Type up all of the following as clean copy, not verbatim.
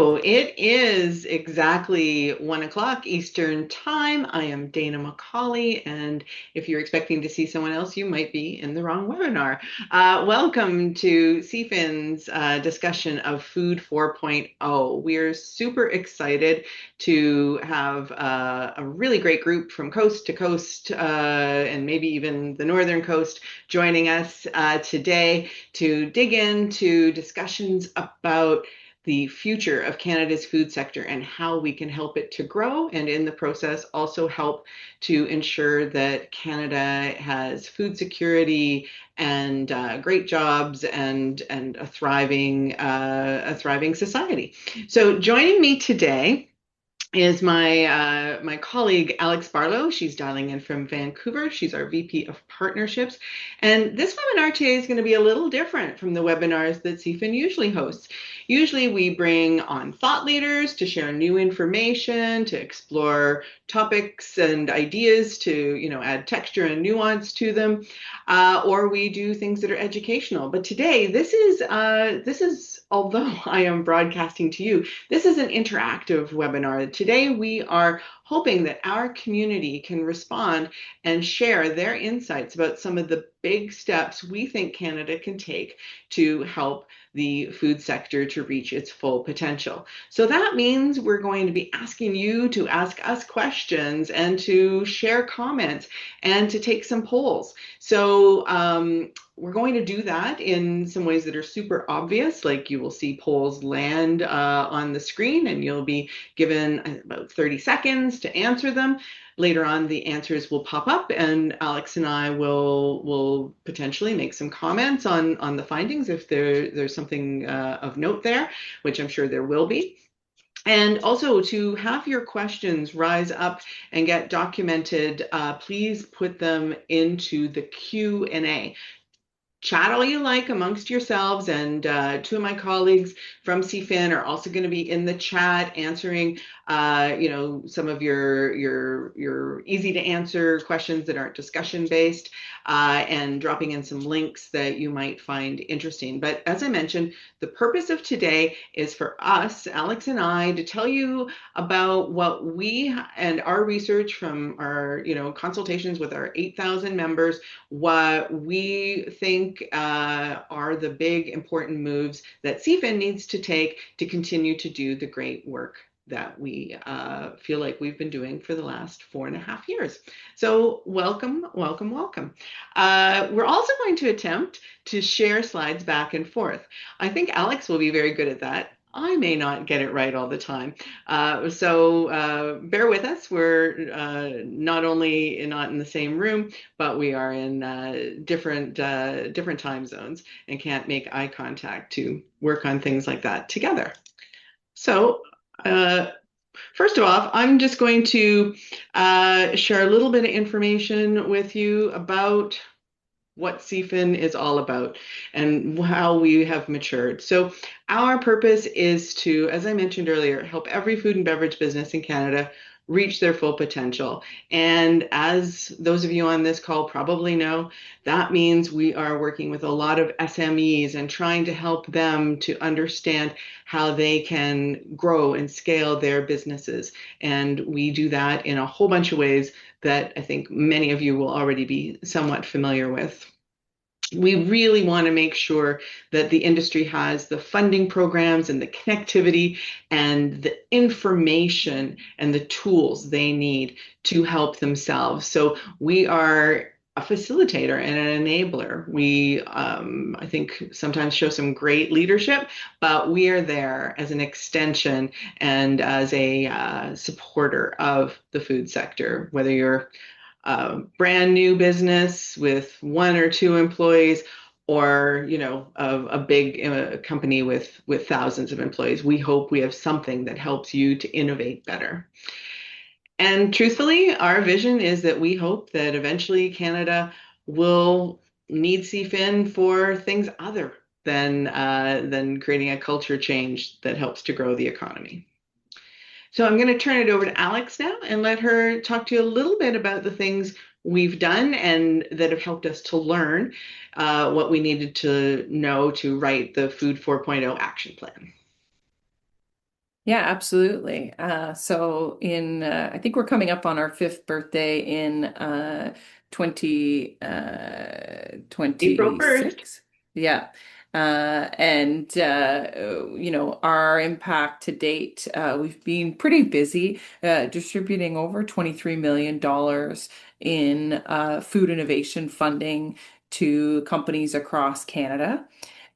Hello, it is exactly 1 o'clock Eastern Time. I am Dana McCauley, and if you're expecting to see someone else, you might be in the wrong webinar. Welcome to CFIN's discussion of Food 4.0. We're super excited to have a really great group from coast to coast and maybe even the northern coast joining us today to dig into discussions about the future of Canada's food sector and how we can help it to grow, and in the process also help to ensure that Canada has food security and great jobs and a thriving society. So joining me today is my colleague Alex Barlow. She's dialing in from Vancouver. She's our VP of Partnerships. And this webinar today is going to be a little different from the webinars that CFIN usually hosts. Usually we bring on thought leaders to share new information, to explore topics and ideas to add texture and nuance to them, or we do things that are educational. But today, this is although I am broadcasting to you, this is an interactive webinar. Today, we are hoping that our community can respond and share their insights about some of the big steps we think Canada can take to help the food sector to reach its full potential. So that means we're going to be asking you to ask us questions and to share comments and to take some polls. So we're going to do that in some ways that are super obvious, like you will see polls land on the screen and you'll be given about 30 seconds to answer them. Later on, the answers will pop up and Alex and I will potentially make some comments on the findings if there's something of note there, which I'm sure there will be. And also to have your questions rise up and get documented, please put them into the Q&A. Chat all you like amongst yourselves, and two of my colleagues from CFIN are also going to be in the chat answering some of your easy to answer questions that aren't discussion based, and dropping in some links that you might find interesting. But as I mentioned, the purpose of today is for us, Alex and I, to tell you about what we and our research from our consultations with our 8,000 members, what we think are the big important moves that CFIN needs to take to continue to do the great work that we feel like we've been doing for the last 4.5 years. So welcome, welcome, welcome. We're also going to attempt to share slides back and forth. I think Alex will be very good at that. I may not get it right all the time. So bear with us. We're not only not in the same room, but we are in different time zones and can't make eye contact to work on things like that together. So first of all, I'm just going to share a little bit of information with you about what CFIN is all about and how we have matured. So our purpose is to, as I mentioned earlier, help every food and beverage business in Canada reach their full potential. And as those of you on this call probably know, that means we are working with a lot of SMEs and trying to help them to understand how they can grow and scale their businesses. And we do that in a whole bunch of ways that I think many of you will already be somewhat familiar with. We really want to make sure that the industry has the funding programs and the connectivity and the information and the tools they need to help themselves. So we are a facilitator and an enabler. We, I think, sometimes show some great leadership, but we are there as an extension and as a supporter of the food sector, whether you're a brand new business with 1 or 2 employees, or a big company with thousands of employees. We hope we have something that helps you to innovate better. And truthfully, our vision is that we hope that eventually Canada will need CFIN for things other than creating a culture change that helps to grow the economy. So I'm going to turn it over to Alex now and let her talk to you a little bit about the things we've done and that have helped us to learn what we needed to know to write the Food 4.0 action plan. Yeah, absolutely. I think we're coming up on our fifth birthday in April 1st. 2026. Yeah. Our impact to date, we've been pretty busy distributing over $23 million in food innovation funding to companies across Canada.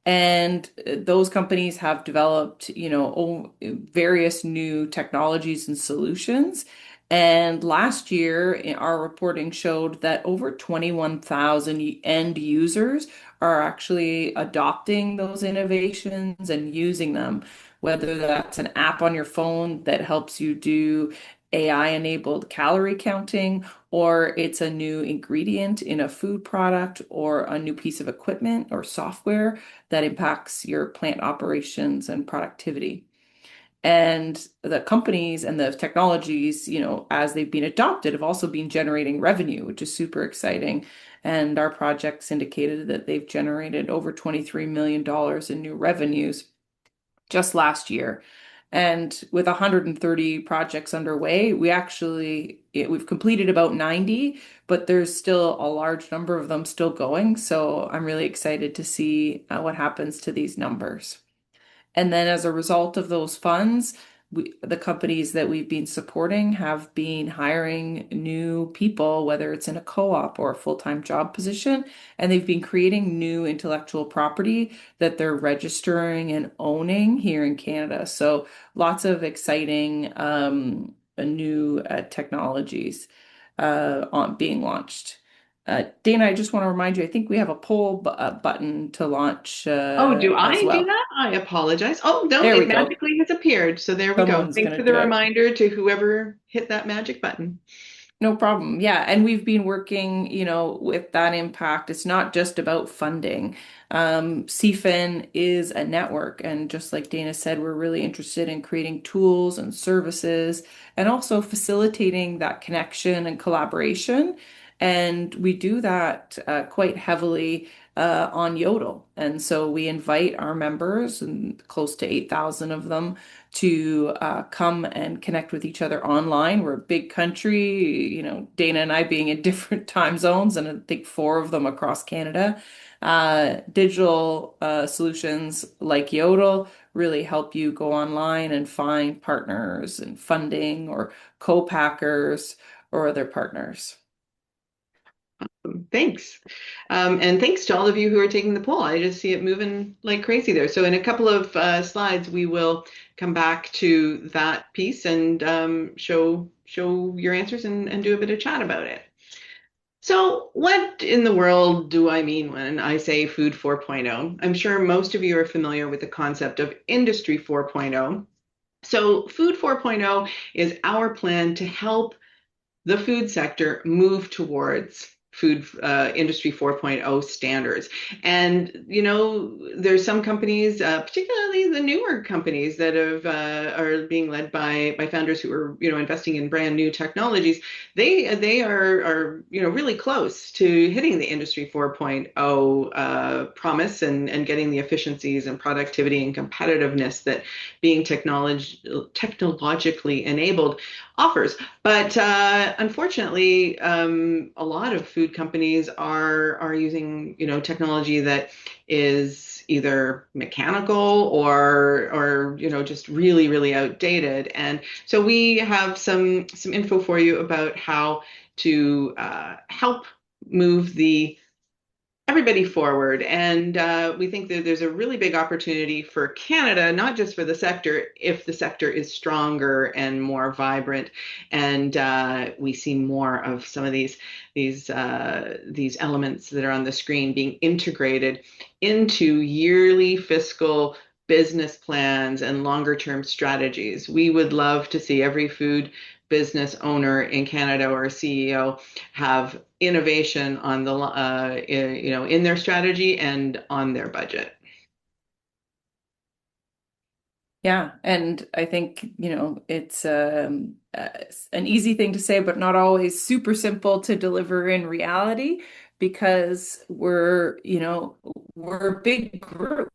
And those companies have developed, various new technologies and solutions. And last year, our reporting showed that over 21,000 end users are actually adopting those innovations and using them, whether that's an app on your phone that helps you do AI-enabled calorie counting, or it's a new ingredient in a food product, or a new piece of equipment or software that impacts your plant operations and productivity. And the companies and the technologies, as they've been adopted, have also been generating revenue, which is super exciting. And our projects indicated that they've generated over $23 million in new revenues just last year. And with 130 projects underway, we've completed about 90, but there's still a large number of them still going. So I'm really excited to see what happens to these numbers. And then as a result of those funds, the companies that we've been supporting have been hiring new people, whether it's in a co-op or a full-time job position, and they've been creating new intellectual property that they're registering and owning here in Canada. So lots of exciting new technologies on being launched. Dana, I just want to remind you, I think we have a poll button to launch Oh, do as I do well. that? I apologize. Oh, no, There we it go. magically has appeared. So there we go. Someone's Thanks going for to the do it. reminder to whoever hit that magic button. No problem. Yeah, and we've been working, with that impact. It's not just about funding. CFIN is a network, and just like Dana said, we're really interested in creating tools and services and also facilitating that connection and collaboration. And we do that quite heavily on Yodel. And so we invite our members, and close to 8,000 of them, to come and connect with each other online. We're a big country, Dana and I being in different time zones, and I think four of them across Canada. Digital solutions like Yodel really help you go online and find partners and funding or co-packers or other partners. Thanks. And thanks to all of you who are taking the poll. I just see it moving like crazy there. So in a couple of slides, we will come back to that piece and show your answers and do a bit of chat about it. So what in the world do I mean when I say Food 4.0? I'm sure most of you are familiar with the concept of Industry 4.0. So Food 4.0 is our plan to help the food sector move towards food industry 4.0 standards. And there's some companies, particularly the newer companies that are being led by founders who are investing in brand new technologies. They are really close to hitting the industry 4.0 promise and getting the efficiencies and productivity and competitiveness that being technologically enabled offers. But unfortunately, a lot of food companies are using technology that is either mechanical or just really outdated. And so we have some info for you about how to help move the everybody forward. And we think that there's a really big opportunity for Canada, not just for the sector, if the sector is stronger and more vibrant, and we see more of some of these elements that are on the screen being integrated into yearly fiscal business plans and longer term strategies. We would love to see every food business owner in Canada or a CEO have innovation on the in their strategy and on their budget. Yeah, and I think, it's an easy thing to say, but not always super simple to deliver in reality because we're a big group.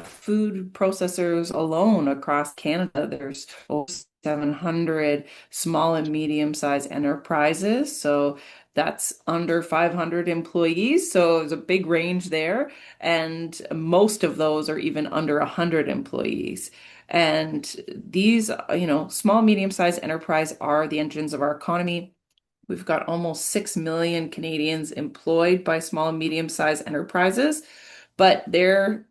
food processors alone across Canada. There's over 700 small and medium-sized enterprises. So that's under 500 employees. So there's a big range there. And most of those are even under 100 employees. And these, small, medium-sized enterprise are the engines of our economy. We've got almost 6 million Canadians employed by small and medium-sized enterprises, but they're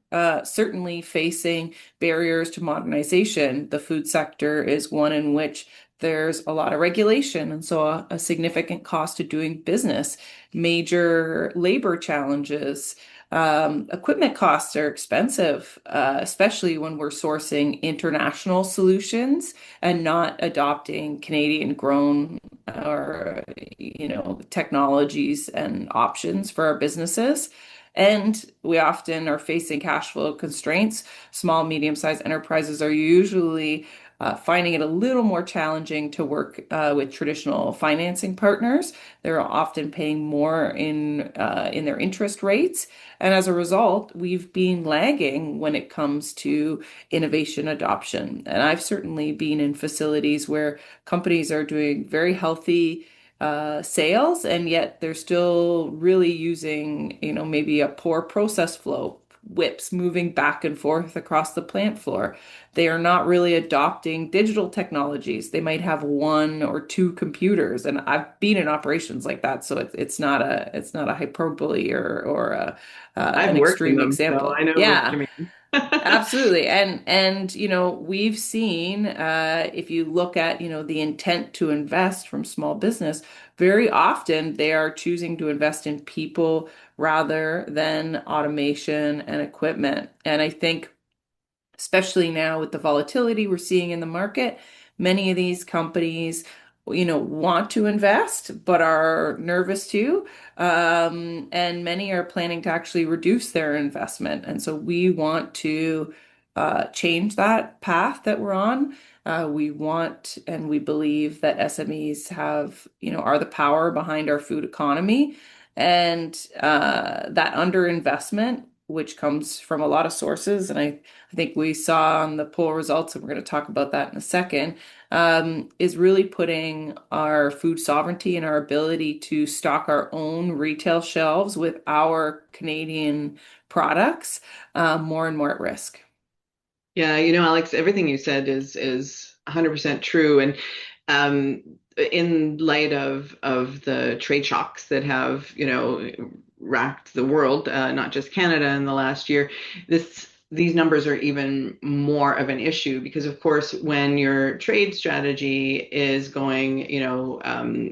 certainly facing barriers to modernization. The food sector is one in which there's a lot of regulation, and so a significant cost to doing business, major labor challenges. Equipment costs are expensive, especially when we're sourcing international solutions and not adopting Canadian grown or technologies and options for our businesses. And we often are facing cash flow constraints. Small, medium-sized enterprises are usually finding it a little more challenging to work with traditional financing partners. They're often paying more in their interest rates, and as a result, we've been lagging when it comes to innovation adoption. And I've certainly been in facilities where companies are doing very healthy sales, and yet they're still really using, maybe a poor process flow, whips moving back and forth across the plant floor. They are not really adopting digital technologies. They might have one or two computers, and I've been in operations like that, so it's not a hyperbole or I've an worked in extreme them, so example. I know what Yeah. you mean. Absolutely. And we've seen if you look at, the intent to invest from small business, very often they are choosing to invest in people rather than automation and equipment. And I think especially now with the volatility we're seeing in the market, many of these companies, want to invest but are nervous too. And many are planning to actually reduce their investment. And so we want to change that path that we're on. We want and we believe that SMEs are the power behind our food economy. And that underinvestment, which comes from a lot of sources, and I think we saw on the poll results, and we're going to talk about that in a second, is really putting our food sovereignty and our ability to stock our own retail shelves with our Canadian products more and more at risk. Yeah, Alex, everything you said is 100% true. And um, in light of the trade shocks that have, racked the world, not just Canada in the last year, these numbers are even more of an issue because, of course, when your trade strategy is going,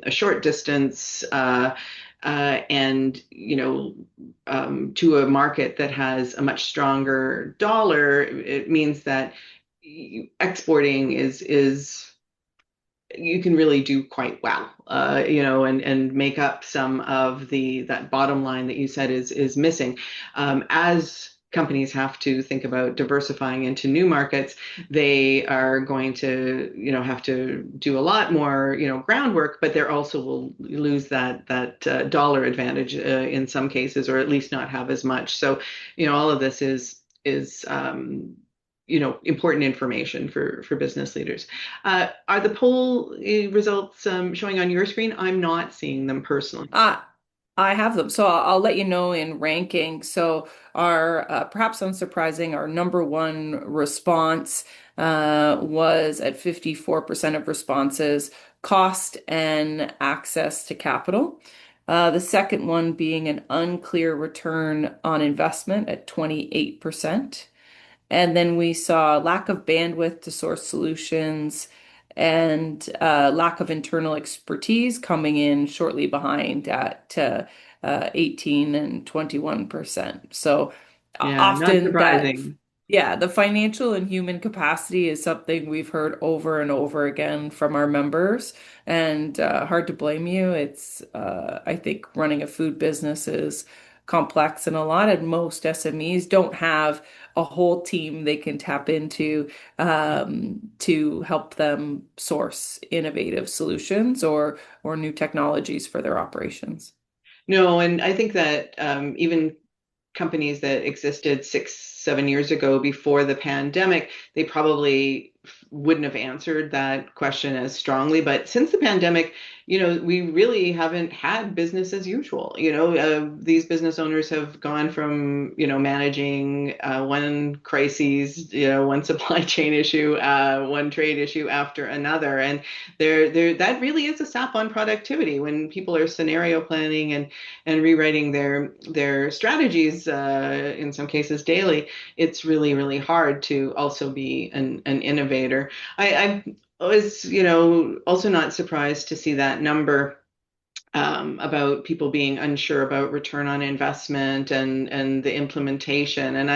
a short distance, and to a market that has a much stronger dollar, it means that exporting is you can really do quite well, and make up some of that bottom line that you said is missing. As companies have to think about diversifying into new markets, they are going to, have to do a lot more, groundwork, but they also will lose that dollar advantage in some cases, or at least not have as much. So, all of this is important information for business leaders. Are the poll results showing on your screen? I'm not seeing them personally. Uh, I have them. So I'll let you know in ranking. So our perhaps unsurprising, our number one response was at 54% of responses, cost and access to capital. The second one being an unclear return on investment at 28%. And then we saw lack of bandwidth to source solutions and lack of internal expertise coming in shortly behind at 18 and 21%. So Yeah, not often that, surprising. yeah, the financial and human capacity is something we've heard over and over again from our members, and hard to blame you. I think running a food business is complex and a lot, and most SMEs don't have a whole team they can tap into to help them source innovative solutions or new technologies for their operations. No, and I think that even companies that existed 7 years ago before the pandemic, they probably wouldn't have answered that question as strongly. But since the pandemic, we really haven't had business as usual. These business owners have gone from, managing one crises, one supply chain issue, one trade issue after another. And that really is a sap on productivity when people are scenario planning and rewriting their strategies, in some cases daily. It's really, really hard to also be an innovator. I was, also not surprised to see that number, about people being unsure about return on investment and the implementation. And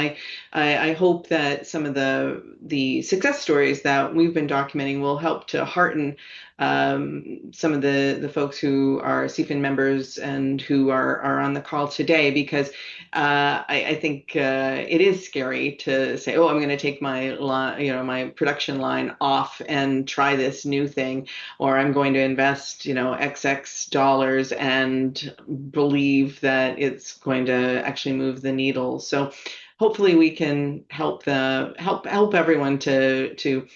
I hope that some of the success stories that we've been documenting will help to hearten, some of the folks who are CFIN members and who are on the call today, because I think it is scary to say, oh, I'm going to take my line, my production line off and try this new thing, or I'm going to invest, XX dollars and believe that it's going to actually move the needle. So hopefully we can help everyone to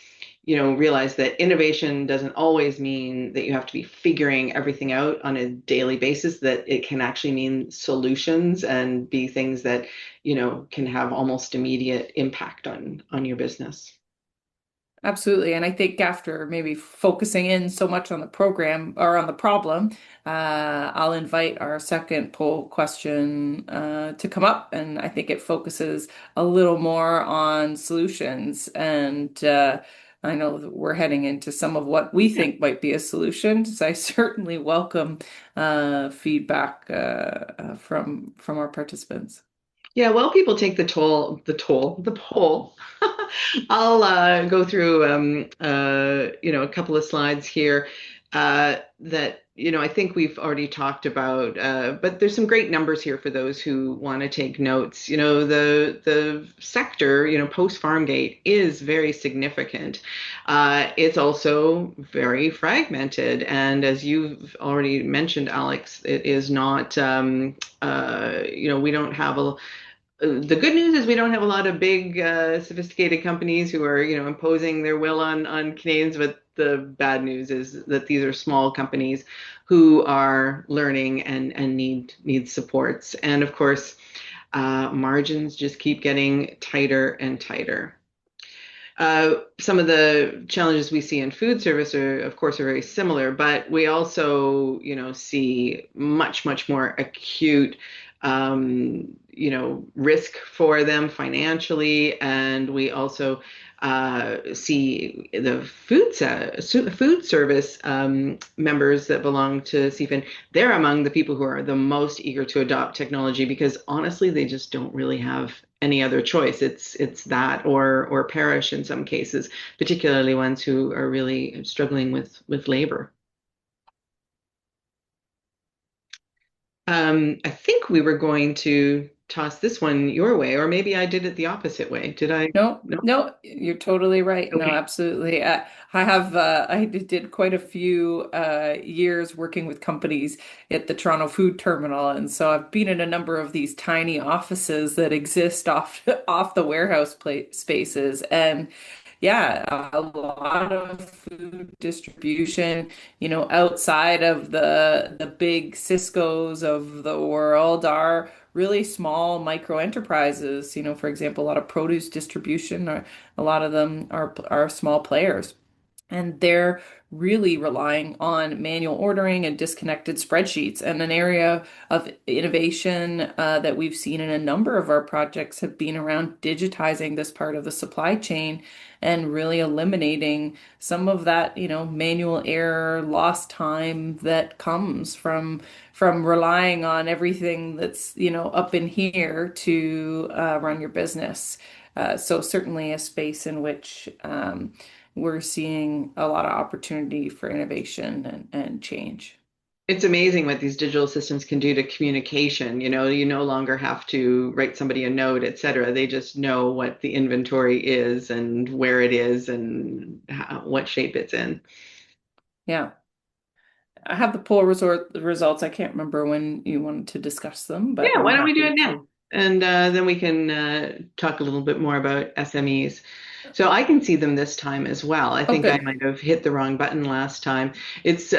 realize that innovation doesn't always mean that you have to be figuring everything out on a daily basis, that it can actually mean solutions and be things that, can have almost immediate impact on your business. Absolutely. And I think after maybe focusing in so much on the program or on the problem, I'll invite our second poll question to come up. And I think it focuses a little more on solutions. And I know that we're heading into some of what we Yeah. think might be a solution. So I certainly welcome feedback from our participants. Yeah, well, people take the poll. I'll go through, a couple of slides here, that, I think we've already talked about, but there's some great numbers here for those who want to take notes. The sector, post Farmgate is very significant. It's also very fragmented, and as you've already mentioned, Alex, it is not, we don't have a the good news is we don't have a lot of big, sophisticated companies who are, imposing their will on Canadians. But the bad news is that these are small companies who are learning and need supports. And of course, margins just keep getting tighter and tighter. Some of the challenges we see in food service are, of course, are very similar, but we also, see much more acute, risk for them financially, and we also see the food service, members that belong to CFIN. They're among the people who are the most eager to adopt technology because honestly, they just don't really have any other choice. It's that or perish in some cases, particularly ones who are really struggling with labor. I think we were going to toss this one your way, or maybe I did it the opposite way. Did I? No, No? no, you're totally right. No, Okay. absolutely. I did quite a few years working with companies at the Toronto Food Terminal, and so I've been in a number of these tiny offices that exist off off the warehouse spaces, and yeah, a lot of food distribution, outside of the big Cisco's of the world are really small micro enterprises. For example, a lot of produce distribution, or a lot of them are small players. And they're really relying on manual ordering and disconnected spreadsheets. And an area of innovation that we've seen in a number of our projects have been around digitizing this part of the supply chain and really eliminating some of that, manual error, lost time that comes from relying on everything that's, up in here to run your business. So certainly a space in which we're seeing a lot of opportunity for innovation and change. It's amazing what these digital systems can do to communication. You no longer have to write somebody a note, et cetera. They just know what the inventory is and where it is and what shape it's in. Yeah. I have the poll results. I can't remember when you wanted to discuss them, but Yeah, I'm why don't we do happy it to. now? And then we can talk a little bit more about SMEs. So I can see them this time as well. I Oh, think I good. might have hit the wrong button last time. It's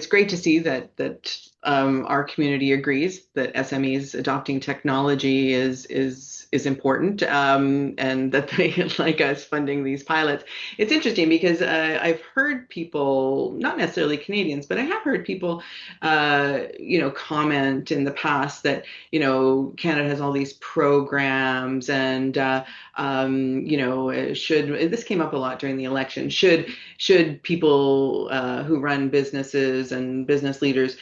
great to see that our community agrees that SMEs adopting technology is important, and that they like us funding these pilots. It's interesting because I've heard people, not necessarily Canadians, but I have heard people, comment in the past that Canada has all these programs and should this came up a lot during the election. Should people who run businesses and business leaders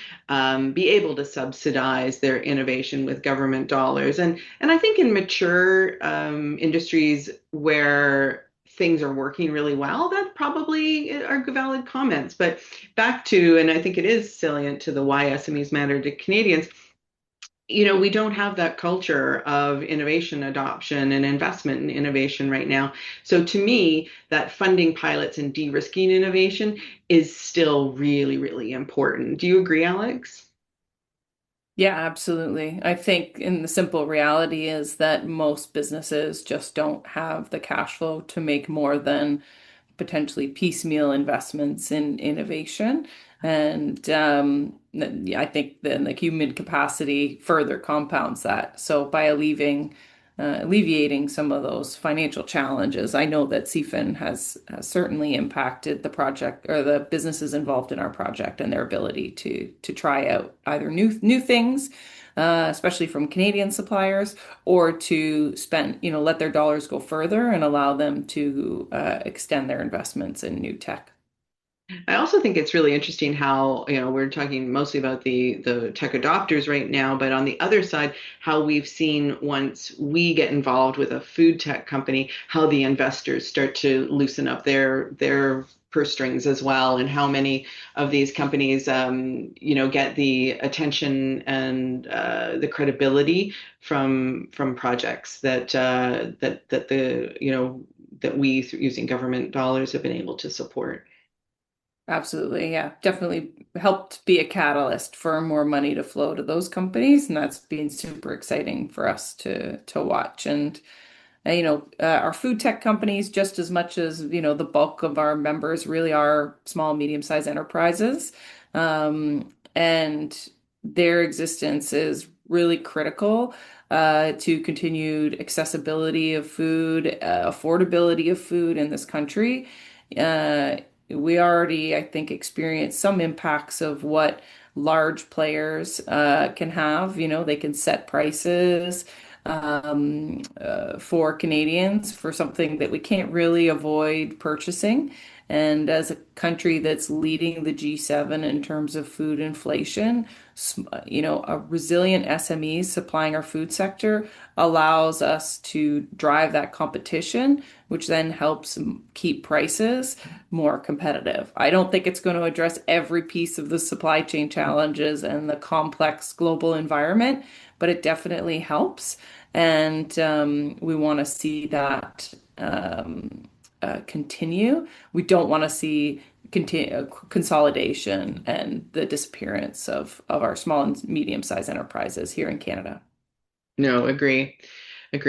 be able to subsidize their innovation with government dollars? And I think in mature industries where things are working really well, that probably are valid comments. But back to, and I think it is salient to the why SMEs matter to Canadians, we don't have that culture of innovation adoption and investment in innovation right now. So to me, that funding pilots and de-risking innovation is still really, really important. Do you agree, Alex? Yeah, absolutely. I think in the simple reality is that most businesses just don't have the cash flow to make more than potentially piecemeal investments in innovation. And yeah, I think then the human capacity further compounds that. So by alleviating some of those financial challenges, I know that CFIN has certainly impacted the project or the businesses involved in our project and their ability to try out either new things, especially from Canadian suppliers, or to spend, let their dollars go further and allow them to extend their investments in new tech. I also think it's really interesting how, we're talking mostly about the tech adopters right now, but on the other side, how we've seen once we get involved with a food tech company, how the investors start to loosen up their purse strings as well, and how many of these companies, get the attention and the credibility from projects that that we, using government dollars, have been able to support. Absolutely, yeah. Definitely helped be a catalyst for more money to flow to those companies, and that's been super exciting for us to watch. And our food tech companies, just as much as, the bulk of our members really are small, medium-sized enterprises. And their existence is really critical to continued accessibility of food, affordability of food in this country. Uh, we already, I think, experience some impacts of what large players can have. They can set prices for Canadians for something that we can't really avoid purchasing. And as a country that's leading the G7 in terms of food inflation, a resilient SMEs supplying our food sector allows us to drive that competition, which then helps keep prices more competitive. I don't think it's going to address every piece of the supply chain challenges and the complex global environment, but it definitely helps. And we want to see that continue. We don't want to see continue consolidation and the disappearance of our small and medium-sized enterprises here in Canada. No, agree. Have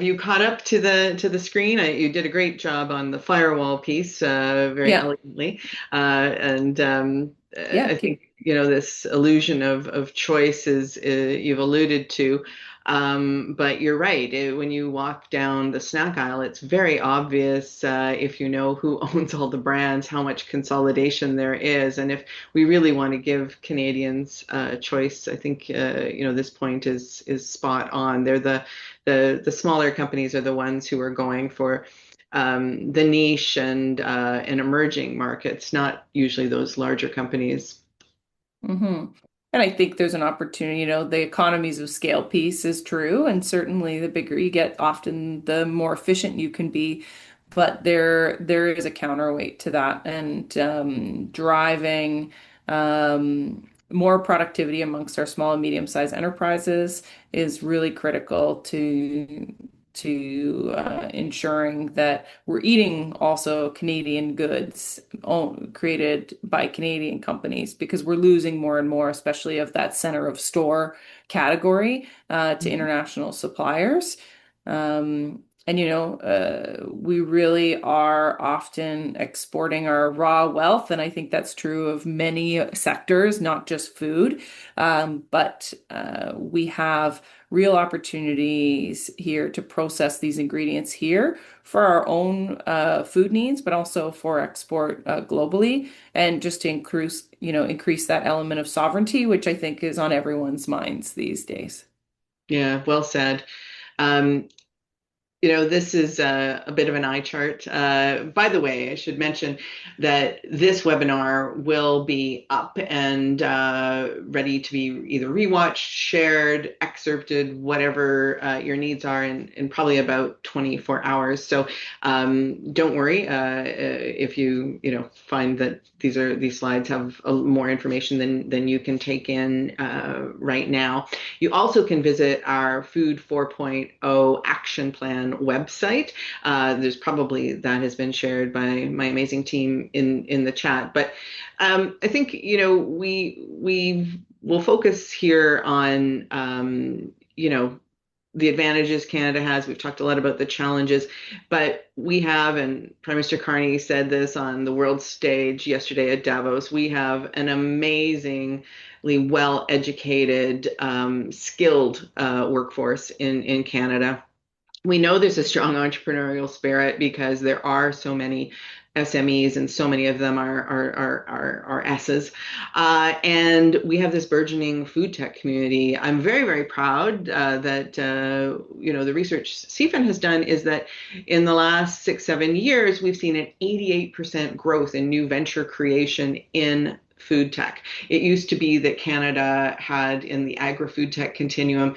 you caught up to the screen? You did a great job on the firewall piece, very Yeah, elegantly, and yeah, I think this illusion of choice is you've alluded to. But you're right. When you walk down the snack aisle, it's very obvious, if you know who owns all the brands, how much consolidation there is, and if we really want to give Canadians choice, I think this point is spot on. They're the smaller companies are the ones who are going for the niche and emerging markets, not usually those larger companies. hmm And I think there's an opportunity, the economies of scale piece is true, and certainly the bigger you get, often the more efficient you can be. But there is a counterweight to that, and driving more productivity amongst our small and medium-sized enterprises is really critical to to ensuring that we're eating also Canadian goods created by Canadian companies because we're losing more and more, especially of that center of store category to international suppliers. We really are often exporting our raw wealth, and I think that's true of many sectors, not just food. But we have real opportunities here to process these ingredients here for our own food needs, but also for export globally, and just to increase that element of sovereignty, which I think is on everyone's minds these days. Yeah, well said. Um, this is a bit of an eye chart. By the way, I should mention that this webinar will be up and ready to be either rewatched, shared, excerpted, whatever your needs are in probably about 24 hours. So don't worry if you find that these slides have more information than you can take in right now. You also can visit our Food 4.0 action plan website. There's probably that has been shared by my amazing team in the chat. But I think we will focus here on the advantages Canada has. We've talked a lot about the challenges, but we have, and Prime Minister Carney said this on the world stage yesterday at Davos, we have an amazingly well-educated, skilled workforce in Canada. We know there's a strong entrepreneurial spirit because there are so many SMEs and so many of them are S's. And we have this burgeoning food tech community. I'm very, very proud that the research CFIN has done is that in the last 6, 7 years, we've seen an 88% growth in new venture creation in food tech. It used to be that Canada had in the agri-food tech continuum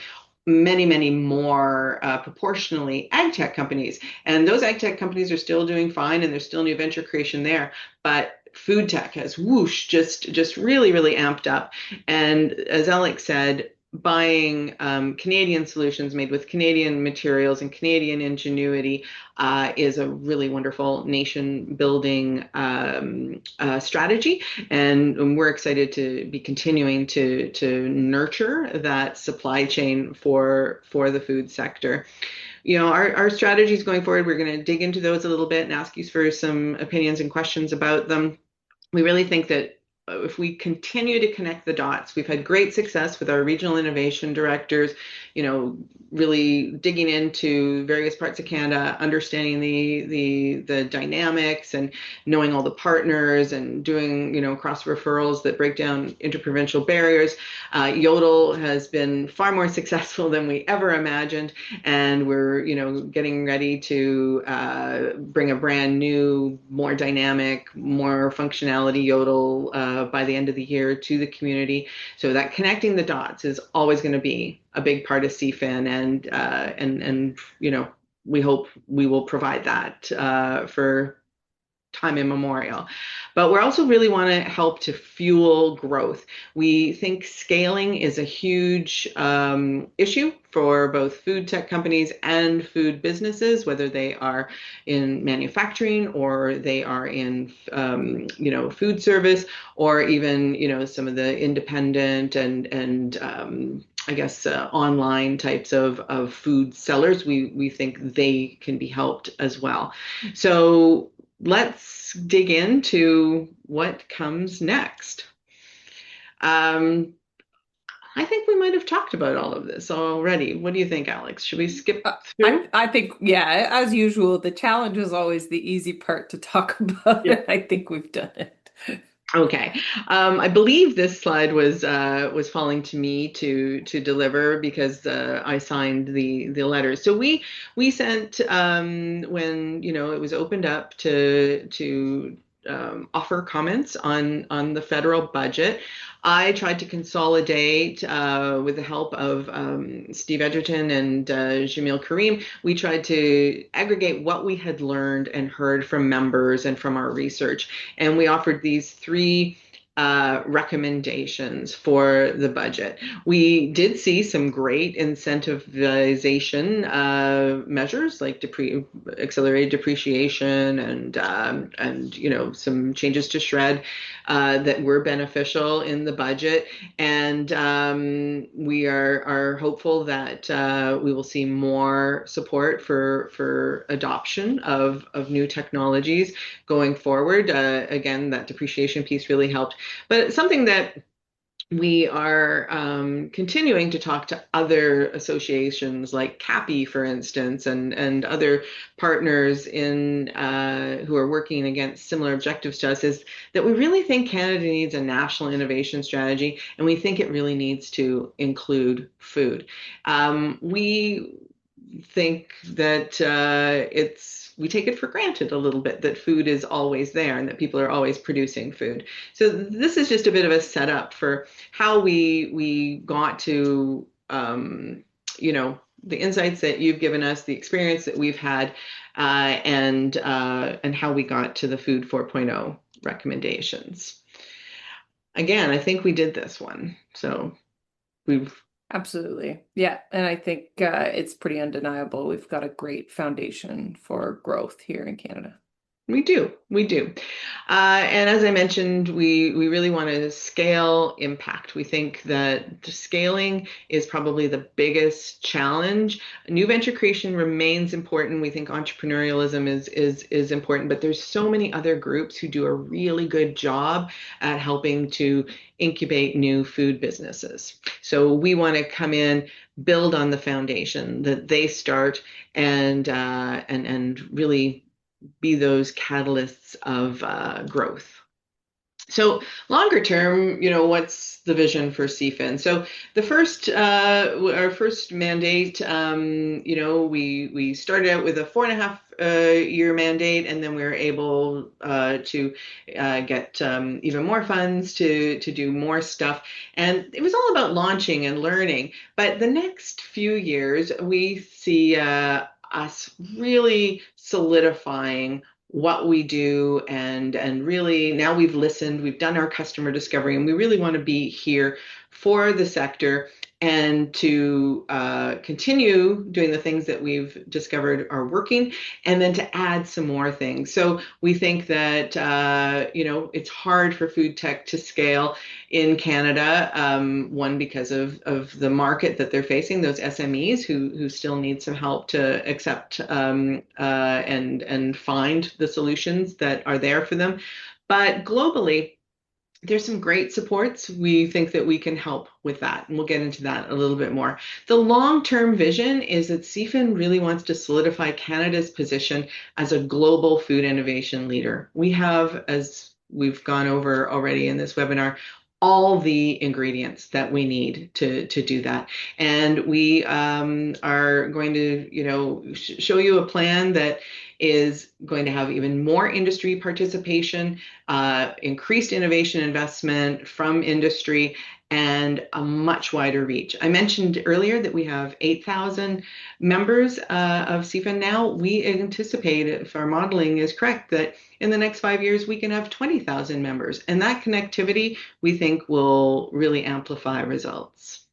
many, many more proportionally ag tech companies. And those ag tech companies are still doing fine and there's still new venture creation there. But food tech has whoosh, just really, really amped up. And as Alex said, buying Canadian solutions made with Canadian materials and Canadian ingenuity is a really wonderful nation building strategy. And we're excited to be continuing to nurture that supply chain for the food sector. Our strategies going forward, we're going to dig into those a little bit and ask you for some opinions and questions about them. We really think that if we continue to connect the dots, we've had great success with our regional innovation directors, really digging into various parts of Canada, understanding the dynamics and knowing all the partners and doing, cross referrals that break down interprovincial barriers. Yodel has been far more successful than we ever imagined. And we're, getting ready to bring a brand new, more dynamic, more functionality Yodel by the end of the year to the community. So that connecting the dots is always going to be a big part of CFIN, and we hope we will provide that for time immemorial. But we also really want to help to fuel growth. We think scaling is a huge issue for both food tech companies and food businesses, whether they are in manufacturing or they are in food service, or even some of the independent and I guess online types of food sellers. We think they can be helped as well. So let's dig into what comes next. I think we might have talked about all of this already. What do you think, Alex? Should we skip through? I think, yeah, as usual, the challenge is always the easy part to talk about. Yeah. I think we've done it. Okay. I believe this slide was falling to me to deliver because I signed the letters. So we sent when it was opened up to offer comments on the federal budget. I tried to consolidate with the help of Steve Edgerton and Jamil Karim. We tried to aggregate what we had learned and heard from members and from our research. And we offered these three recommendations for the budget. We did see some great incentivization measures like accelerated depreciation and some changes to shred that were beneficial in the budget. And we are hopeful that we will see more support for adoption of new technologies going forward. Again, that depreciation piece really helped. But something that we are continuing to talk to other associations like CAPI, for instance, and other partners in who are working against similar objectives to us, is that we really think Canada needs a national innovation strategy, and we think it really needs to include food. We think that we take it for granted a little bit that food is always there and that people are always producing food. So this is just a bit of a setup for how we got to the insights that you've given us, the experience that we've had, and how we got to the Food 4.0 recommendations. Again, I think we did this one, so we've Absolutely. Yeah. And I think it's pretty undeniable. We've got a great foundation for growth here in Canada. We do. We do. And as I mentioned, we really want to scale impact. We think that scaling is probably the biggest challenge. New venture creation remains important. We think entrepreneurialism is important, but there's so many other groups who do a really good job at helping to incubate new food businesses. So we want to come in, build on the foundation that they start, and really be those catalysts of growth. So longer term, what's the vision for CFIN? So our first mandate, we started out with a 4.5 year mandate, and then we were able to get even more funds to do more stuff. And it was all about launching and learning. But the next few years, we see us really solidifying what we do, and really now we've listened, we've done our customer discovery, and we really want to be here for the sector and to continue doing the things that we've discovered are working, and then to add some more things. So we think that it's hard for food tech to scale in Canada. One, because of the market that they're facing, those SMEs who still need some help to accept and find the solutions that are there for them. But globally, there's some great supports. We think that we can help with that, and we'll get into that a little bit more. The long-term vision is that CFIN really wants to solidify Canada's position as a global food innovation leader. We have, as we've gone over already in this webinar, all the ingredients that we need to do that. And we are going to, show you a plan that is going to have even more industry participation, increased innovation investment from industry, and a much wider reach. I mentioned earlier that we have 8,000 members of CFIN now. We anticipate, if our modeling is correct, that in the next 5 years we can have 20,000 members. And that connectivity, we think, will really amplify results.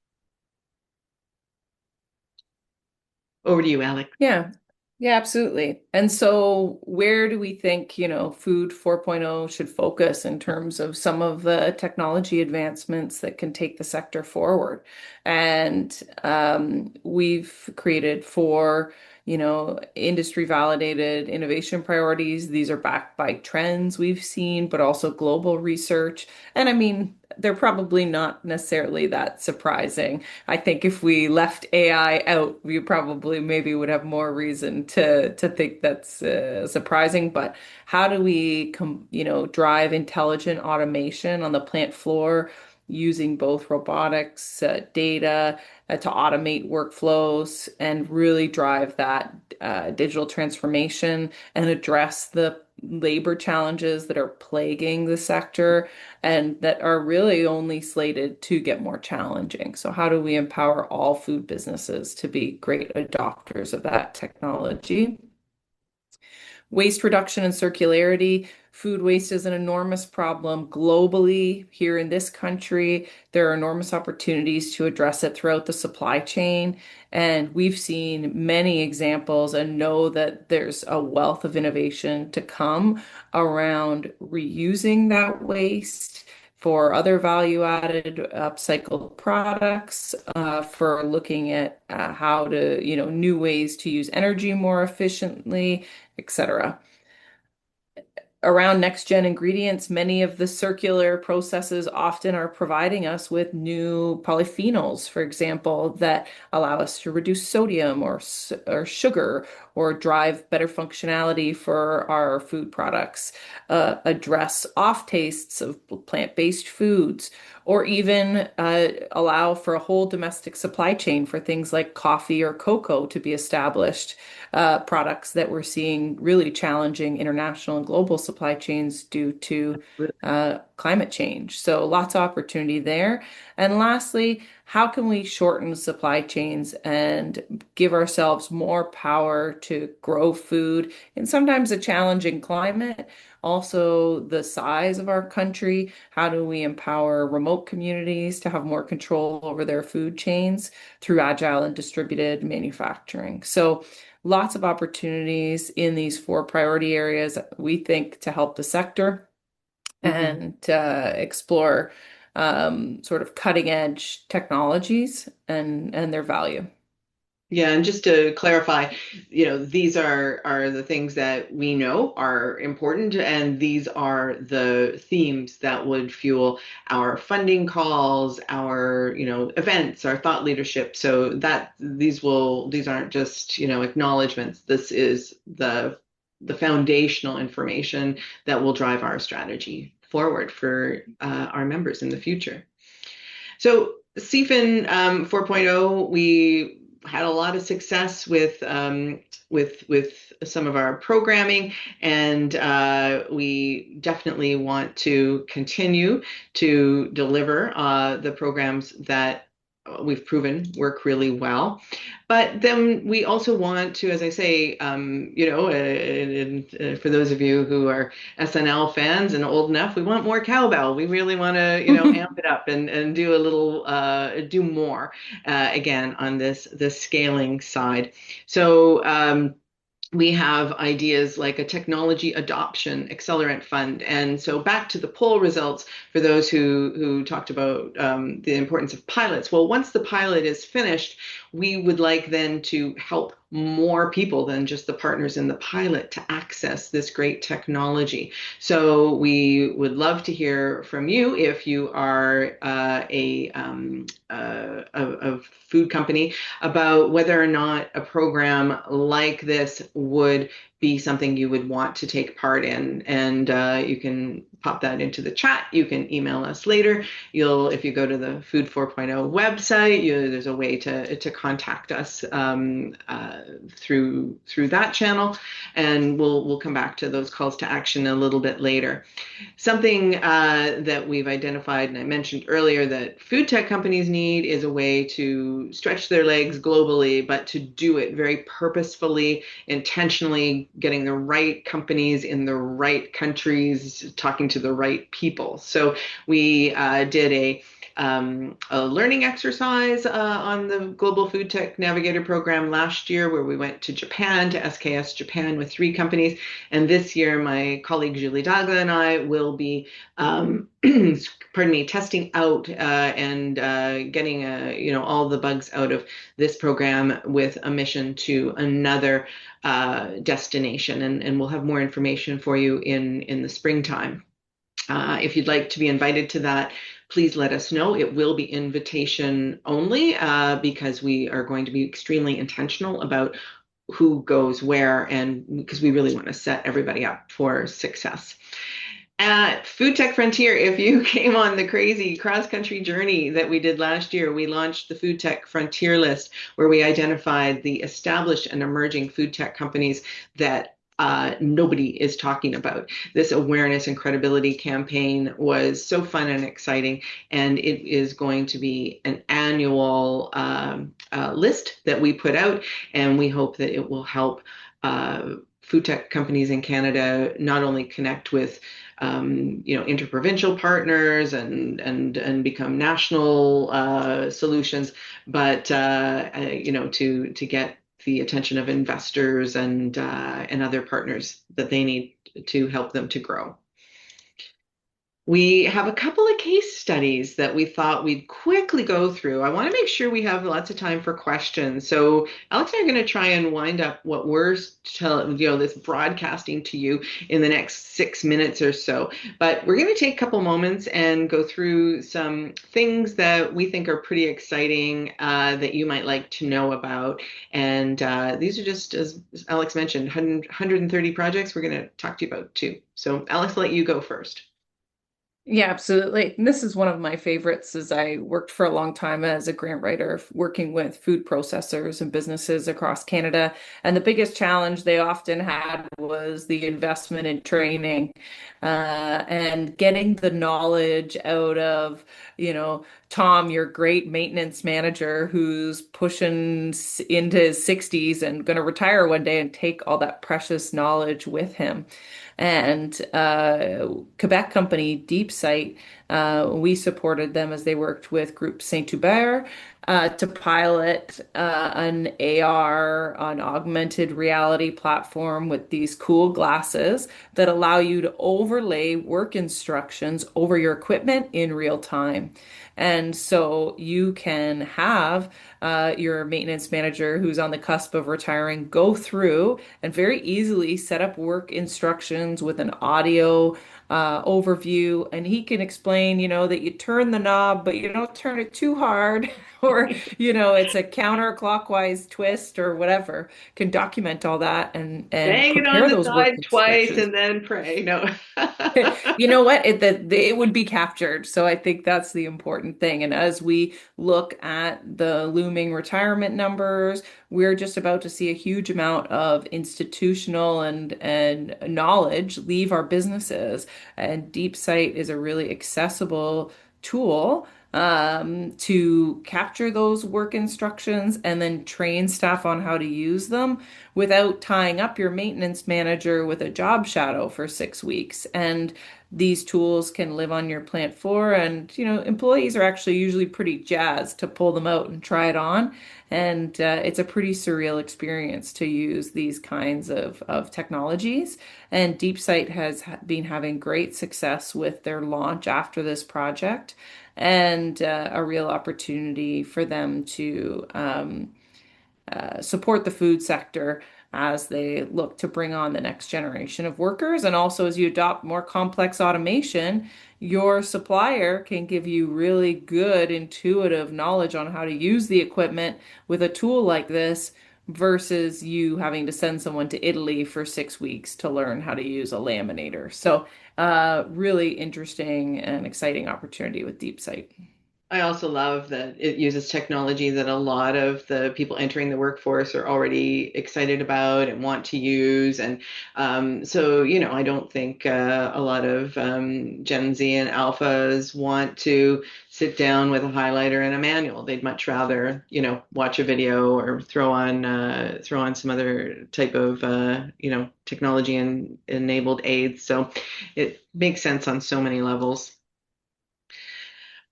Over to you, Alex. Yeah. Yeah, absolutely. And so where do we think, Food 4.0 should focus in terms of some of the technology advancements that can take the sector forward? And we've created four, industry validated innovation priorities. These are backed by trends we've seen, but also global research. And I mean, they're probably not necessarily that surprising. I think if we left AI out, we probably maybe would have more reason to think that's surprising. But how do we drive intelligent automation on the plant floor using both robotics, data to automate workflows and really drive that digital transformation and address the labor challenges that are plaguing the sector and that are really only slated to get more challenging. So how do we empower all food businesses to be great adopters of that technology? Waste reduction and circularity. Food waste is an enormous problem globally. Here in this country, there are enormous opportunities to address it throughout the supply chain. And we've seen many examples and know that there's a wealth of innovation to come around reusing that waste for other value-added upcycled products, for looking at how to, new ways to use energy more efficiently, etc. Around next gen ingredients, many of the circular processes often are providing us with new polyphenols, for example, that allow us to reduce sodium or sugar or drive better functionality for our food products, address off tastes of plant-based foods, or even allow for a whole domestic supply chain for things like coffee or cocoa to be established, products that we're seeing really challenging international and global supply chains due to climate change. So lots of opportunity there. And lastly, how can we shorten supply chains and give ourselves more power to grow food in sometimes a challenging climate? Also, the size of our country. How do we empower remote communities to have more control over their food chains through agile and distributed manufacturing? So, lots of opportunities in these four priority areas, we think, to help the sector Mhm. and explore sort of cutting edge technologies and their value. Yeah, and just to clarify, these are the things that we know are important, and these are the themes that would fuel our funding calls, our, events, our thought leadership. So that these aren't just, acknowledgments. This is the foundational information that will drive our strategy forward for our members in the future. So CFIN 4.0, we had a lot of success with some of our programming, and we definitely want to continue to deliver the programs that we've proven work really well. But then we also want to, as I say, for those of you who are SNL fans and old enough, we want more cowbell. We really want to, amp it up and do a little, do more again on this scaling side. So we have ideas like a technology adoption accelerant fund. And so back to the poll results for those who talked about the importance of pilots. Well, once the pilot is finished, we would like then to help more people than just the partners in the pilot to access this great technology. So we would love to hear from you if you are a food company, about whether or not a program like this would be something you would want to take part in. And you can pop that into the chat. You can email us later. If you go to the Food 4.0 website, there's a way to contact us through that channel, and we'll come back to those calls to action a little bit later. Something that we've identified, and I mentioned earlier, that food tech companies need is a way to stretch their legs globally, but to do it very purposefully, intentionally, getting the right companies in the right countries, talking to the right people. So we did a learning exercise on the Global Food Tech Navigator program last year, where we went to Japan, to SKS Japan, with 3 companies. And this year, my colleague Julie Dagla and I will be, pardon me, testing out and getting all the bugs out of this program with a mission to another destination. And we'll have more information for you in the springtime. If you'd like to be invited to that, please let us know. It will be invitation only, because we are going to be extremely intentional about who goes where, and because we really want to set everybody up for success. At Food Tech Frontier, if you came on the crazy cross-country journey that we did last year, we launched the Food Tech Frontier list, where we identified the established and emerging food tech companies that nobody is talking about. This awareness and credibility campaign was so fun and exciting, and it is going to be an annual list that we put out, and we hope that it will help food tech companies in Canada not only connect with interprovincial partners and become national solutions, but to get the attention of investors and other partners that they need to help them to grow. We have a couple of case studies that we thought we'd quickly go through. I want to make sure we have lots of time for questions. So Alex and I are going to try and wind up what we're this broadcasting to you in the next 6 minutes or so. But we're going to take a couple moments and go through some things that we think are pretty exciting that you might like to know about. And these are just, as Alex mentioned, 130 projects we're going to talk to you about too. So Alex, I'll let you go first. Yeah, absolutely. And this is one of my favorites as I worked for a long time as a grant writer, working with food processors and businesses across Canada. And the biggest challenge they often had was the investment in training, and getting the knowledge out of, Tom, your great maintenance manager who's pushing into his 60s and going to retire one day and take all that precious knowledge with him. And Quebec company Deep Sight, we supported them as they worked with Group Saint Hubert to pilot an AR, an augmented reality platform with these cool glasses that allow you to overlay work instructions over your equipment in real time. And so you can have your maintenance manager who's on the cusp of retiring go through and very easily set up work instructions with an audio overview. And he can explain, that you turn the knob, but you don't turn it too hard, or, it's a counterclockwise twist or whatever. Can document all that and Bang it on prepare the those work side twice instructions. and then pray. No. You know what? It would be captured. So I think that's the important thing. And as we look at the looming retirement numbers, we're just about to see a huge amount of institutional and knowledge leave our businesses. And DeepSight is a really accessible tool to capture those work instructions and then train staff on how to use them without tying up your maintenance manager with a job shadow for 6 weeks. And these tools can live on your plant floor, and employees are actually usually pretty jazzed to pull them out and try it on. And it's a pretty surreal experience to use these kinds of technologies. And DeepSight has been having great success with their launch after this project, and a real opportunity for them to support the food sector as they look to bring on the next generation of workers. And also, as you adopt more complex automation, your supplier can give you really good intuitive knowledge on how to use the equipment with a tool like this versus you having to send someone to Italy for 6 weeks to learn how to use a laminator. So, really interesting and exciting opportunity with DeepSight. I also love that it uses technology that a lot of the people entering the workforce are already excited about and want to use. And I don't think a lot of Gen Z and Alphas want to sit down with a highlighter and a manual. They'd much rather, watch a video or throw on some other type of, technology and enabled aids. So it makes sense on so many levels.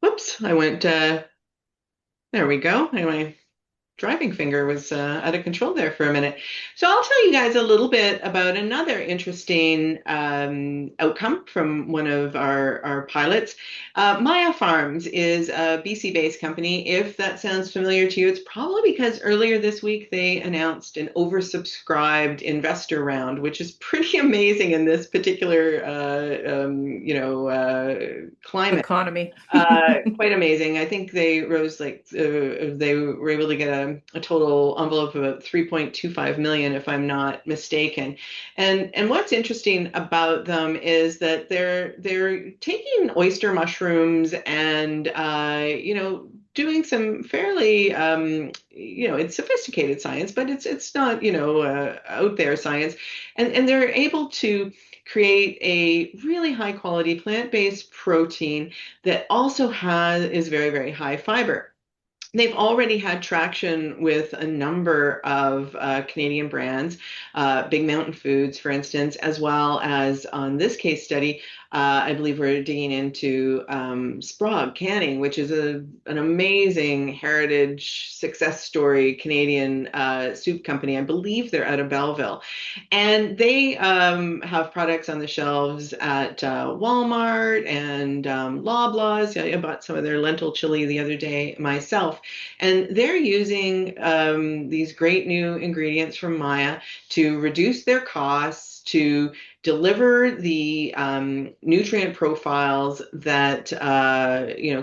Whoops, there we go. My driving finger was out of control there for a minute. So I'll tell you guys a little bit about another interesting outcome from one of our pilots. Maya Farms is a BC-based company. If that sounds familiar to you, it's probably because earlier this week they announced an oversubscribed investor round, which is pretty amazing in this particular climate. Economy. Quite amazing. I think they rose they were able to get a total envelope of about 3.25 million, if I'm not mistaken. And what's interesting about them is that they're taking oyster mushrooms and doing some fairly it's sophisticated science, but it's not out there science, and they're able to create a really high quality plant-based protein that also is very, very high fiber. they've already had traction with a number of Canadian brands, Big Mountain Foods, for instance, as well as on this case study. I believe we're digging into Sprague Canning, which is an amazing heritage success story Canadian soup company. I believe they're out of Belleville. And they have products on the shelves at Walmart and Loblaws. Yeah, I bought some of their lentil chili the other day myself. And they're using these great new ingredients from Maya to reduce their costs, to deliver the nutrient profiles that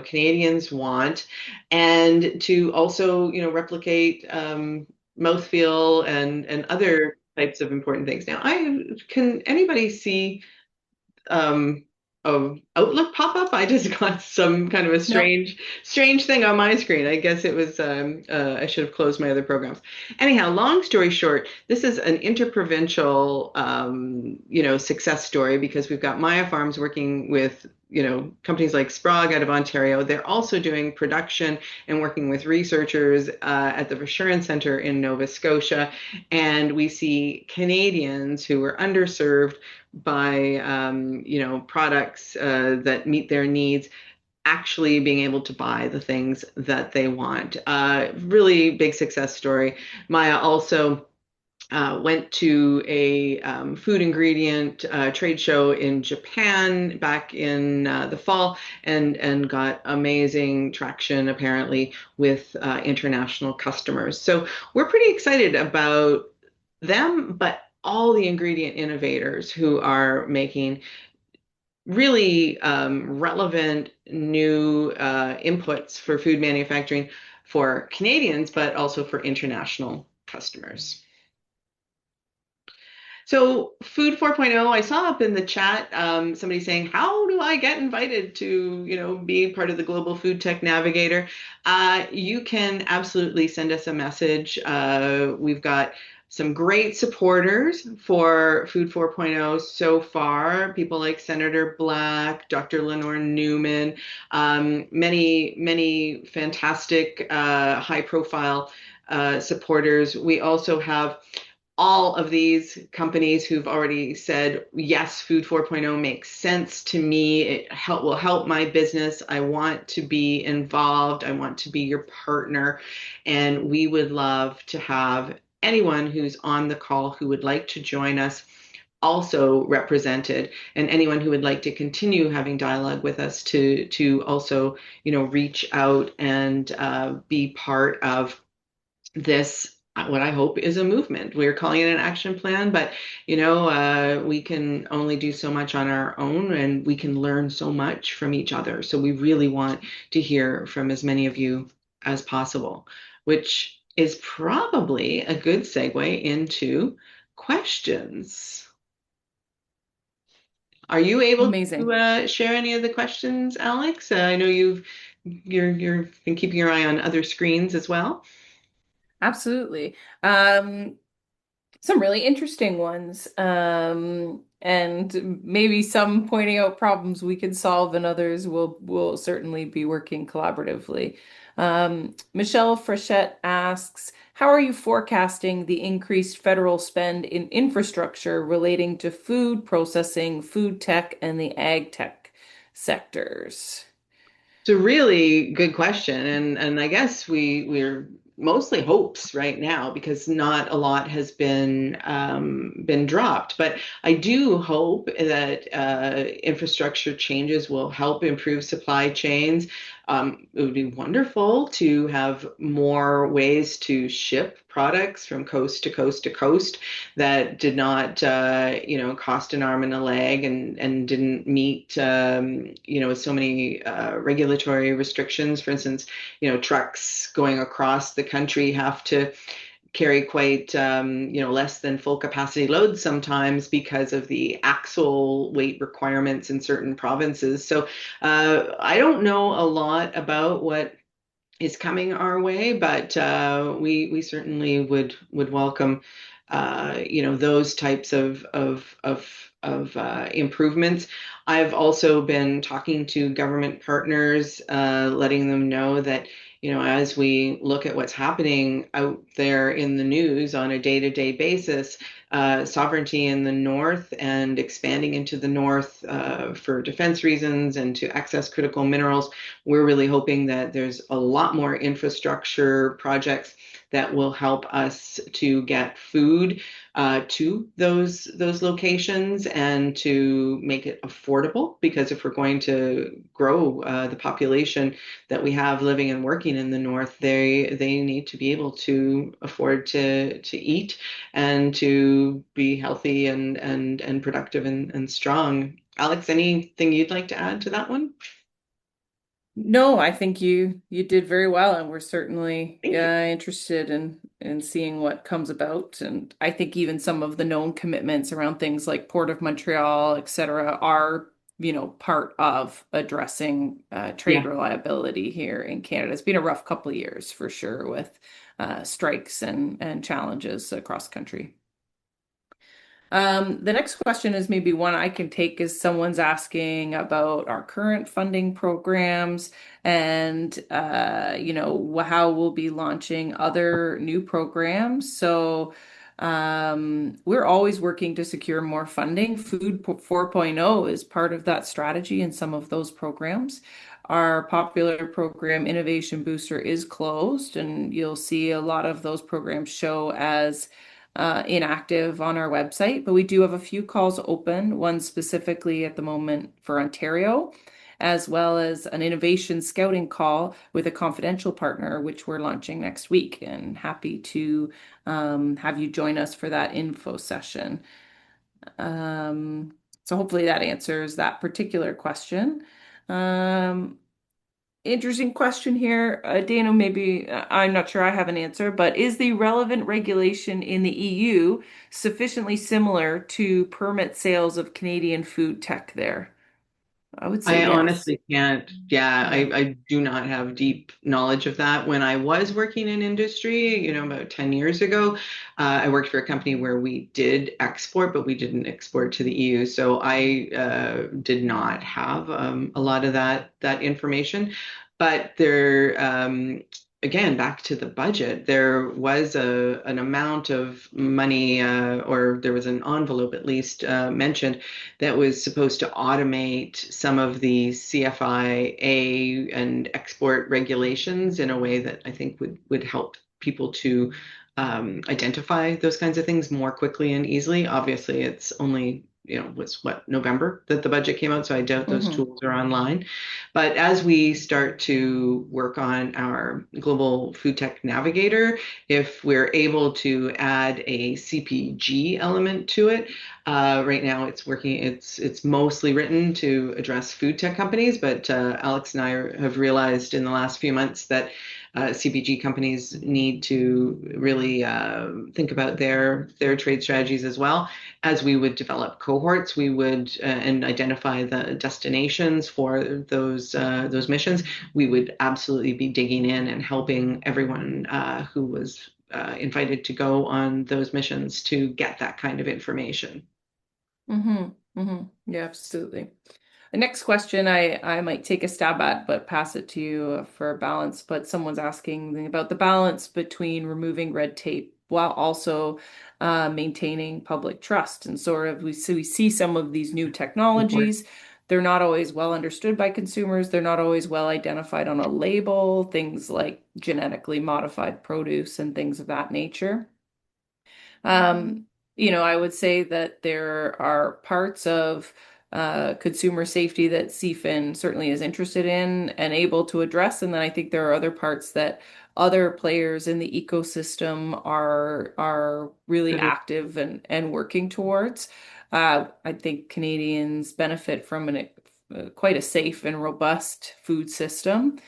Canadians want, and to also replicate mouthfeel and other types of important things. Now, I can anybody see um Outlook pop up? I just got some kind of a No. strange thing on my screen. I guess it was I should have closed my other programs. Anyhow, long story short, this is an interprovincial success story because we've got Maya Farms working with companies like Sprague out of Ontario. They're also doing production and working with researchers at the Assurance Center in Nova Scotia. And we see Canadians who were underserved by products that meet their needs actually being able to buy the things that they want. Really big success story. Maya also went to a food ingredient trade show in Japan back in the fall and got amazing traction apparently with international customers. So we're pretty excited about them, but all the ingredient innovators who are making really relevant new inputs for food manufacturing for Canadians, but also for international customers. So Food 4.0, I saw up in the chat somebody saying, "How do I get invited to, be part of the Global Food Tech Navigator?" You can absolutely send us a message. We've got some great supporters for Food 4.0 so far. People like Senator Black, Dr. Lenore Newman, many fantastic high-profile supporters. We also have all of these companies who've already said, yes, Food 4.0 makes sense to me. Will help my business. I want to be involved. I want to be your partner. And we would love to have anyone who's on the call who would like to join us also represented, and anyone who would like to continue having dialogue with us to also reach out and be part of this, what I hope is a movement. We're calling it an action plan, but we can only do so much on our own, and we can learn so much from each other. So we really want to hear from as many of you as possible, which is probably a good segue into questions. Are you able to Amazing. share any of the questions, Alex? I know you've been keeping your eye on other screens as well. Absolutely. Some really interesting ones. And maybe some pointing out problems we can solve, and others will certainly be working collaboratively. Michelle Frechette asks, how are you forecasting the increased federal spend in infrastructure relating to food processing, food tech, and the ag tech sectors? It's a really good question, and I guess we're mostly hopes right now because not a lot has been dropped. But I do hope that infrastructure changes will help improve supply chains. It would be wonderful to have more ways to ship products from coast to coast to coast that did not, cost an arm and a leg and didn't meet, so many regulatory restrictions. For instance, trucks going across the country have to carry quite less than full capacity loads sometimes because of the axle weight requirements in certain provinces. So I don't know a lot about what is coming our way, but we certainly would welcome those types of improvements. I've also been talking to government partners, letting them know that as we look at what's happening out there in the news on a day-to-day basis, sovereignty in the north and expanding into the north for defense reasons and to access critical minerals, we're really hoping that there's a lot more infrastructure projects that will help us to get food to those locations and to make it affordable. Because if we're going to grow the population that we have living and working in the north, they need to be able to afford to eat and to be healthy and productive and strong. Alex, anything you'd like to add to that one? No, I think you did very well, and we're certainly Thank you. interested in seeing what comes about. And I think even some of the known commitments around things like Port of Montreal, et cetera, are, part of addressing trade Yeah. reliability here in Canada. It's been a rough couple of years for sure with strikes and challenges across the country. The next question is maybe one I can take is someone's asking about our current funding programs and how we'll be launching other new programs. So we're always working to secure more funding. Food 4.0 is part of that strategy in some of those programs. Our popular program, Innovation Booster, is closed, and you'll see a lot of those programs show as inactive on our website, but we do have a few calls open, one specifically at the moment for Ontario, as well as an innovation scouting call with a confidential partner, which we're launching next week. And happy to have you join us for that info session. Um, so hopefully that answers that particular question. Um, Interesting question here. Dana, maybe I'm not sure I have an answer, but is the relevant regulation in the EU sufficiently similar to permit sales of Canadian food tech there? I would say I yes. honestly can't. Yeah, Yeah. I do not have deep knowledge of that. When I was working in industry, about 10 years ago, I worked for a company where we did export, but we didn't export to the EU. So I did not have a lot of that information. But again, back to the budget, there was an amount of money, or there was an envelope at least mentioned that was supposed to automate some of the CFIA and export regulations in a way that I think would help people to identify those kinds of things more quickly and easily. Obviously, it's only was what November that the budget came out, so I doubt those Hmm. tools are online. But as we start to work on our global food tech navigator, if we're able to add a CPG element to it, right now, it's working. It's mostly written to address food tech companies, but Alex and I have realized in the last few months that CPG companies need to really think about their trade strategies as well. As we would develop cohorts, we would and identify the destinations for those missions. We would absolutely be digging in and helping everyone who was invited to go on those missions to get that kind of information. Hmm. Hmm. Yeah, absolutely. The next question I might take a stab at, but pass it to you for a balance. But someone's asking about the balance between removing red tape while also maintaining public trust. And sort of we see some of these new Important. technologies. They're not always well understood by consumers. They're not always well identified on a label, things like genetically modified produce and things of that nature. Um, I would say that there are parts of consumer safety that CFIN certainly is interested in and able to address. And then I think there are other parts that other players in the ecosystem are really active and working towards. I think Canadians benefit from quite a safe and robust food system.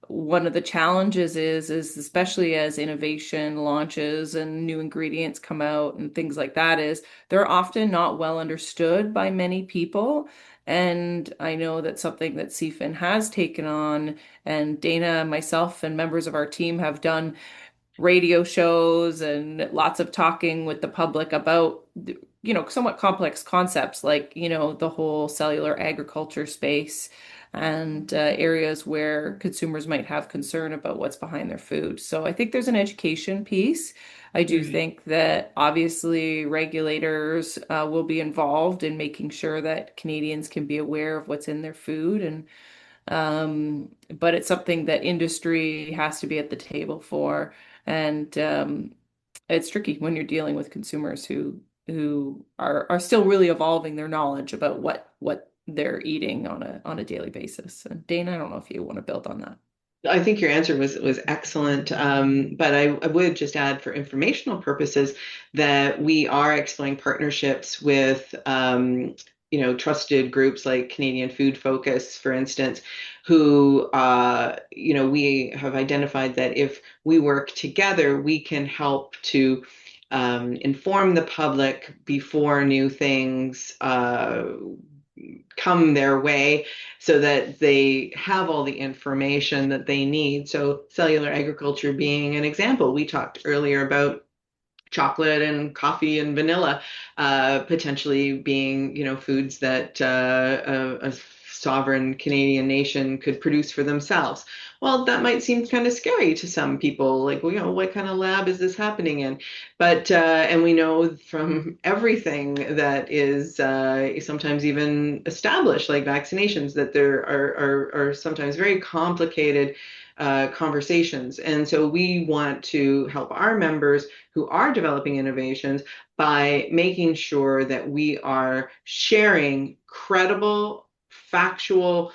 One of the challenges is especially as innovation launches and new ingredients come out and things like that is they're often not well understood by many people. And I know that's something that CFIN has taken on, and Dana, myself, and members of our team have done radio shows and lots of talking with the public about somewhat complex concepts like, the whole cellular agriculture space and areas where consumers might have concern about what's behind their food. So I think there's an education piece. I do Right. think that obviously regulators will be involved in making sure that Canadians can be aware of what's in their food and but it's something that industry has to be at the table for. And it's tricky when you're dealing with consumers who are still really evolving their knowledge about what they're eating on a daily basis. And Dana, I don't know if you want to build on that. I think your answer was excellent, but I would just add for informational purposes that we are exploring partnerships with trusted groups like Canadian Food Focus, for instance, who we have identified that if we work together, we can help to inform the public before new things come their way so that they have all the information that they need. So, cellular agriculture being an example, we talked earlier about chocolate and coffee and vanilla potentially being, foods that a sovereign Canadian nation could produce for themselves. Well, that might seem kind of scary to some people, like, well, what kind of lab is this happening in? But and we know from everything that is sometimes even established, like vaccinations, that there are sometimes very complicated conversations. And so we want to help our members who are developing innovations by making sure that we are sharing credible, factual,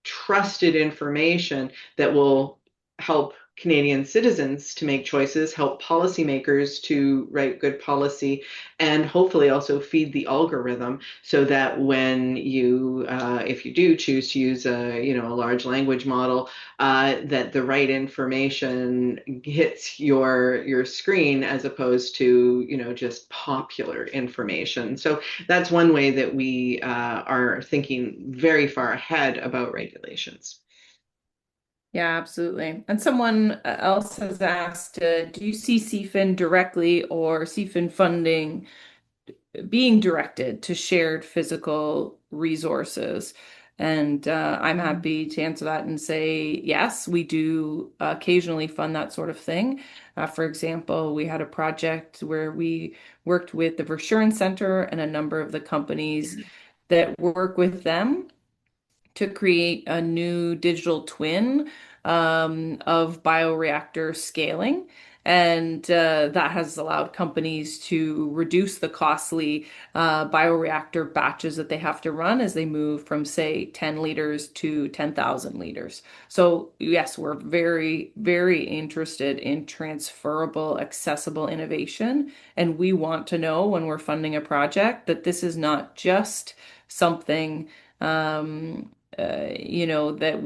trusted information that will help Canadian citizens to make choices, help policymakers to write good policy, and hopefully also feed the algorithm so that when if you do choose to use a large language model, that the right information hits your screen as opposed to just popular information. So that's one way that we are thinking very far ahead about regulations. Yeah, absolutely. And someone else has asked, do you see CFIN directly or CFIN funding being directed to shared physical resources? And I'm happy to answer that and say, yes, we do occasionally fund that sort of thing. For example, we had a project where we worked with the Versurance Center and a number of the companies that work with them to create a new digital twin of bioreactor scaling. And that has allowed companies to reduce the costly bioreactor batches that they have to run as they move from, say, 10 liters to 10,000 liters. So, yes, we're very, very interested in transferable, accessible innovation. And we want to know when we're funding a project that this is not just something that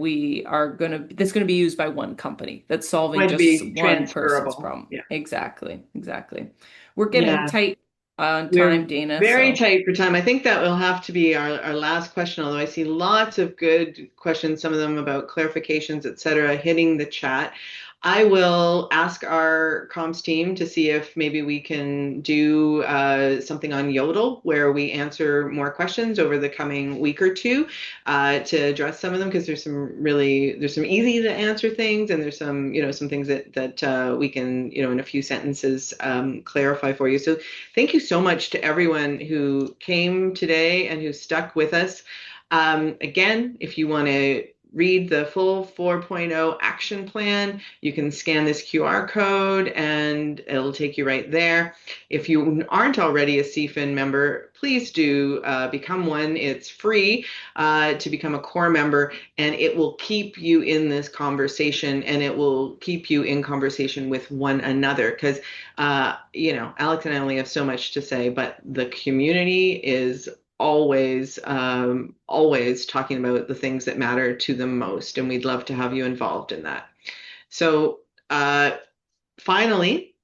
that's gonna be used by one company that's solving Going to just be one person's transferable. problem. Yeah. Exactly, exactly. We're getting Yeah. tight on time, We're Dana, very so tight for time. I think that will have to be our last question, although I see lots of good questions, some of them about clarifications, et cetera, hitting the chat. I will ask our comms team to see if maybe we can do something on Yodel where we answer more questions over the coming week or two to address some of them because there's some easy to answer things and there's some things that we can in a few sentences clarify for you. So thank you so much to everyone who came today and who stuck with us. Again, if you want to read the full 4.0 action plan, you can scan this QR code and it'll take you right there. If you aren't already a CFIN member, please do become one. It's free to become a core member, and it will keep you in this conversation and it will keep you in conversation with one another because Alex and I only have so much to say, but the community is always talking about the things that matter to them most, and we'd love to have you involved in that. So, finally,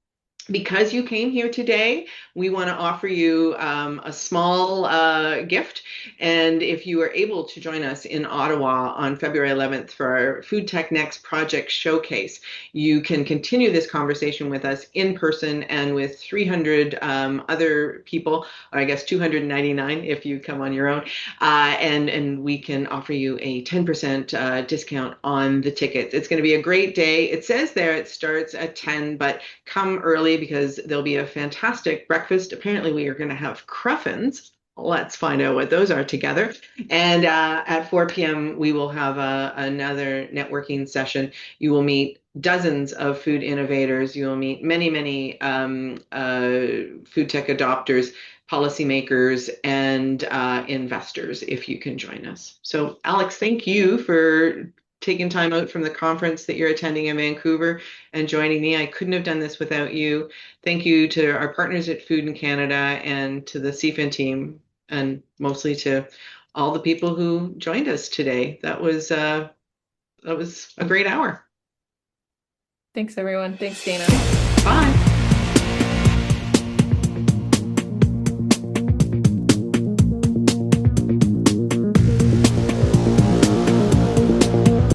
Because you came here today, we want to offer you a small gift. And if you are able to join us in Ottawa on February 11th for our Food Tech Next project showcase, you can continue this conversation with us in person and with 300 other people, or I guess 299 if you come on your own. And we can offer you a 10% discount on the tickets. It's going to be a great day. It says there it starts at 10, but come early because there'll be a fantastic breakfast. Apparently, we are going to have cruffins. Let's find out what those are together. And at 4 p.m., we will have another networking session. You will meet dozens of food innovators. You will meet many, many food tech adopters, policymakers, and investors if you can join us. So, Alex, thank you for taking time out from the conference that you're attending in Vancouver and joining me. I couldn't have done this without you. Thank you to our partners at Food in Canada and to the CFIN team, and mostly to all the people who joined us today. That was a great hour. Thanks, everyone. Thanks, Dana. Bye.